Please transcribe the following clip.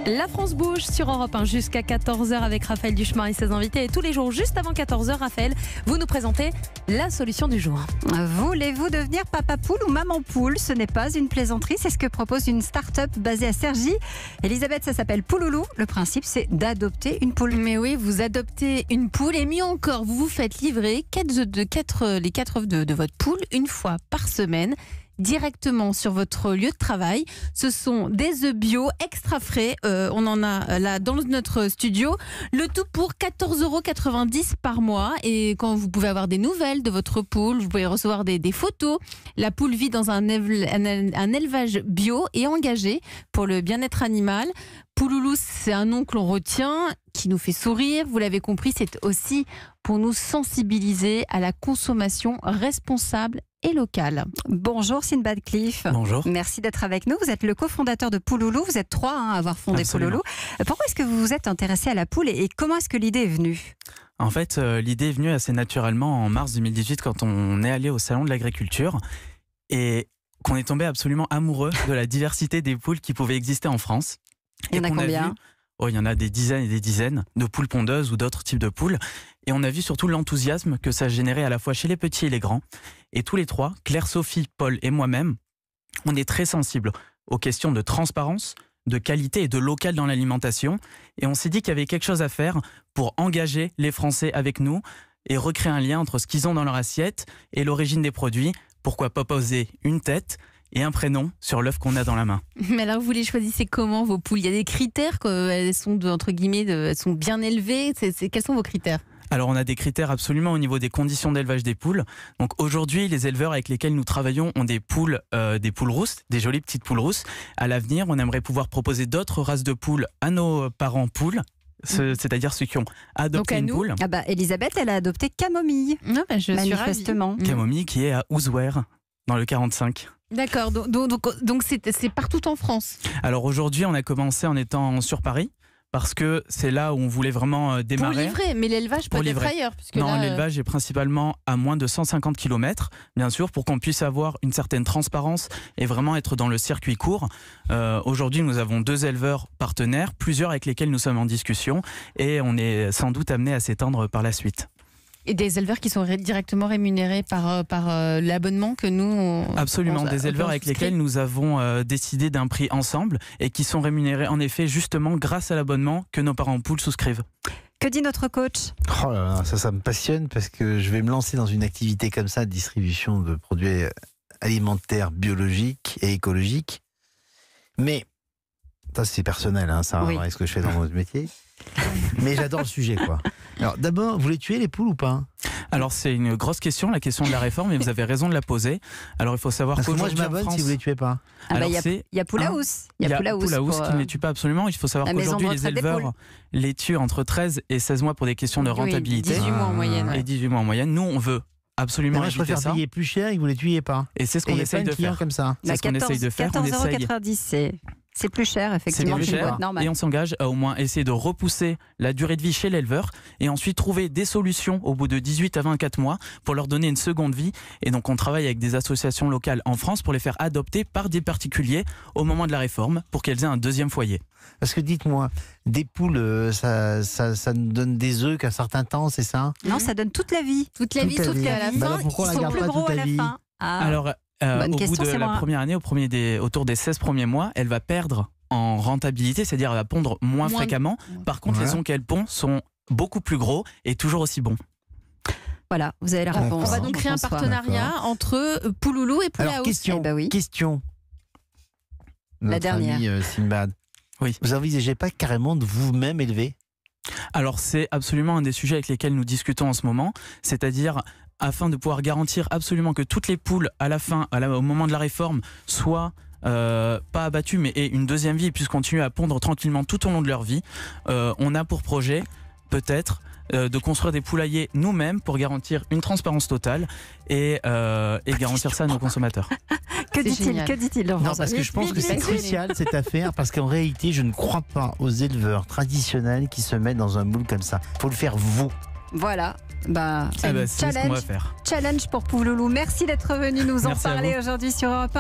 La France bouge sur Europe 1 jusqu'à 14h avec Raphaël Duchemin et ses invités. Et tous les jours, juste avant 14h, Raphaël, vous nous présentez la solution du jour. Voulez-vous devenir papa poule ou maman poule? Ce n'est pas une plaisanterie, c'est ce que propose une start-up basée à Cergy. Elisabeth, ça s'appelle Pouloulou. Le principe, c'est d'adopter une poule. Mais oui, vous adoptez une poule et mieux encore, vous vous faites livrer les 4 œufs de votre poule une fois par semaine, directement sur votre lieu de travail. Ce sont des œufs bio extra frais. On en a là dans notre studio. Le tout pour 14,90 € par mois. Et quand vous pouvez avoir des nouvelles de votre poule, vous pouvez recevoir des photos. La poule vit dans un élevage bio et engagé pour le bien-être animal. Pouloulou, c'est un nom que l'on retient, qui nous fait sourire. Vous l'avez compris, c'est aussi pour nous sensibiliser à la consommation responsable et locale. Bonjour Sinbad Cliff. Bonjour. Merci d'être avec nous. Vous êtes le cofondateur de Pouloulou. Vous êtes 3 à avoir fondé Absolument. Pouloulou. Pourquoi est-ce que vous vous êtes intéressé à la poule et comment est-ce que l'idée est venue? En fait, l'idée est venue assez naturellement en mars 2018 quand on est allé au salon de l'agriculture et qu'on est tombé absolument amoureux de la diversité des poules qui pouvaient exister en France. Il y en a combien? Il y en a des dizaines et des dizaines de poules pondeuses ou d'autres types de poules. Et on a vu surtout l'enthousiasme que ça générait à la fois chez les petits et les grands. Et tous les 3, Claire, Sophie, Paul et moi-même, on est très sensibles aux questions de transparence, de qualité et de local dans l'alimentation. Et on s'est dit qu'il y avait quelque chose à faire pour engager les Français avec nous et recréer un lien entre ce qu'ils ont dans leur assiette et l'origine des produits. Pourquoi pas poser une tête et un prénom sur l'œuf qu'on a dans la main. Mais alors, vous les choisissez comment, vos poules? Il y a des critères, elles sont, entre guillemets, elles sont bien élevées. Quels sont vos critères? Alors, on a des critères absolument au niveau des conditions d'élevage des poules. Donc aujourd'hui, les éleveurs avec lesquels nous travaillons ont des poules rousses, des jolies petites poules rousses. À l'avenir, on aimerait pouvoir proposer d'autres races de poules à nos parents poules. C'est-à-dire ceux qui ont adopté une poule. Ah bah, Elisabeth, elle a adopté Camomille. Je suis manifestement. Camomille qui est à Ouzouer, dans le 45. D'accord, donc c'est partout en France. Alors aujourd'hui, on a commencé en étant sur Paris, parce que c'est là où on voulait vraiment démarrer. Pour livrer, mais l'élevage peut être ailleurs. Non, l'élevage est principalement à moins de 150 km, bien sûr, pour qu'on puisse avoir une certaine transparence et vraiment être dans le circuit court. Aujourd'hui, nous avons 2 éleveurs partenaires, plusieurs avec lesquels nous sommes en discussion, et on est sans doute amené à s'étendre par la suite. Et des éleveurs qui sont directement rémunérés par l'abonnement que nous... Absolument, des éleveurs avec lesquels nous avons décidé d'un prix ensemble et qui sont rémunérés en effet justement grâce à l'abonnement que nos parents poules souscrivent. Que dit notre coach? Oh là là, ça me passionne parce que je vais me lancer dans une activité comme ça de distribution de produits alimentaires biologiques et écologiques. Mais, ça c'est personnel, hein, ça oui. avec ce que je fais dans mon métier. Mais j'adore le sujet, quoi. Alors d'abord, vous les tuez les poules ou pas? Alors c'est une grosse question, la question de la réforme, et vous avez raison de la poser. Alors il faut savoir parce que moi je qu'aujourd'hui m'abonne en France, si vous les tuez pas. Il y a Poulaous. Il y a Poulaous qui ne les tue pas absolument. Il faut savoir qu'aujourd'hui les éleveurs les tuent entre 13 et 16 mois pour des questions de rentabilité. 18 mois en moyenne. Et 18 mois en moyenne. Nous on veut absolument moi, je préfère payer plus cher et que vous les tuiez pas. Et c'est ce qu'on essaye de faire. Comme ça. C'est ce qu'on essaye de faire. 14,90 €, c'est plus cher, effectivement, qu'une boîte normale. Et on s'engage à au moins essayer de repousser la durée de vie chez l'éleveur et ensuite trouver des solutions au bout de 18 à 24 mois pour leur donner une seconde vie. Et donc on travaille avec des associations locales en France pour les faire adopter par des particuliers au moment de la réforme pour qu'elles aient un deuxième foyer. Parce que dites-moi, des poules, ça nous donne des œufs qu'à certains temps, c'est ça? Non, ça donne toute la vie. Toute la vie, à la fin. Alors pourquoi Ils sont plus gros à la fin. Alors, au bout de la première année, autour des 16 premiers mois, elle va perdre en rentabilité, c'est-à-dire elle va pondre moins fréquemment. Par contre, les œufs qu'elle pond sont beaucoup plus gros et toujours aussi bons. Voilà, vous avez la réponse. On va donc créer un partenariat entre Pouloulou et Poulaous. Alors, question. La dernière. Ami, Sinbad. Oui. Vous n'envisagez pas carrément de vous-même élever? Alors c'est absolument un des sujets avec lesquels nous discutons en ce moment, c'est-à-dire afin de pouvoir garantir absolument que toutes les poules à la fin, au moment de la réforme, soient pas abattues mais aient une deuxième vie et puissent continuer à pondre tranquillement tout au long de leur vie. On a pour projet peut-être de construire des poulaillers nous-mêmes pour garantir une transparence totale et garantir ça à nos consommateurs. Que dit-il Non, parce que je pense que c'est crucial cette affaire, parce qu'en réalité, je ne crois pas aux éleveurs traditionnels qui se mettent dans un moule comme ça. Il faut le faire vous. Voilà. C'est ce qu'on va faire. Challenge pour Pouloulou. Merci d'être venu nous en parler aujourd'hui sur Europe 1.